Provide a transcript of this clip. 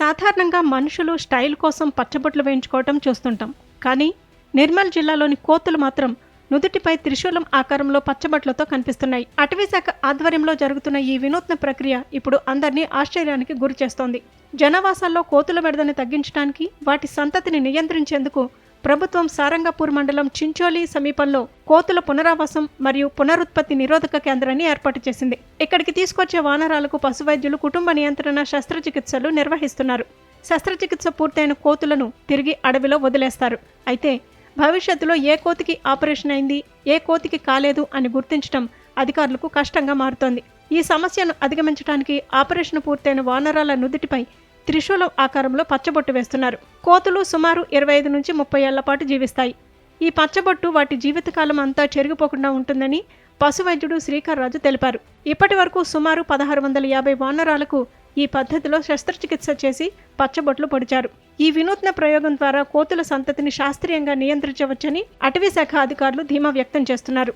సాధారణంగా మనుషులు స్టైల్ కోసం పచ్చబొట్లు వేయించుకోవటం చూస్తుంటాం. కానీ నిర్మల్ జిల్లాలోని కోతులు మాత్రం నుదుటిపై త్రిశూలం ఆకారంలో పచ్చబొట్లతో కనిపిస్తున్నాయి. అటవీశాఖ ఆధ్వర్యంలో జరుగుతున్న ఈ వినూత్న ప్రక్రియ ఇప్పుడు అందరినీ ఆశ్చర్యానికి గురిచేస్తోంది. జనావాసాల్లో కోతుల బెడదని తగ్గించడానికి, వాటి సంతతిని నియంత్రించేందుకు ప్రభుత్వం సారంగపూర్ మండలం చించోలి సమీపంలో కోతుల పునరావాసం మరియు పునరుత్పత్తి నిరోధక కేంద్రాన్ని ఏర్పాటు చేసింది. ఇక్కడికి తీసుకొచ్చే వానరాలకు పశువైద్యులు కుటుంబ నియంత్రణ శస్త్రచికిత్సలు నిర్వహిస్తున్నారు. శస్త్రచికిత్స పూర్తయిన కోతులను తిరిగి అడవిలో వదిలేస్తారు. అయితే భవిష్యత్తులో ఏ కోతికి ఆపరేషన్ అయింది, ఏ కోతికి కాలేదు అని గుర్తించడం అధికారులకు కష్టంగా మారుతోంది. ఈ సమస్యను అధిగమించడానికి ఆపరేషన్ పూర్తయిన వానరాల నుదుటిపై త్రిశూలం ఆకారంలో పచ్చబొట్టు వేస్తున్నారు. కోతులు సుమారు 25 నుంచి 30 ఏళ్ల పాటు జీవిస్తాయి. ఈ పచ్చబొట్టు వాటి జీవితకాలం అంతా చెరిగిపోకుండా ఉంటుందని పశువైద్యుడు శ్రీకర్ రాజు తెలిపారు. ఇప్పటి వరకు సుమారు 1650 వానరాలకు ఈ పద్ధతిలో శస్త్రచికిత్స చేసి పచ్చబొట్లు పొడిచారు. ఈ వినూత్న ప్రయోగం ద్వారా కోతుల సంతతిని శాస్త్రీయంగా నియంత్రించవచ్చని అటవీశాఖ అధికారులు ధీమా వ్యక్తం చేస్తున్నారు.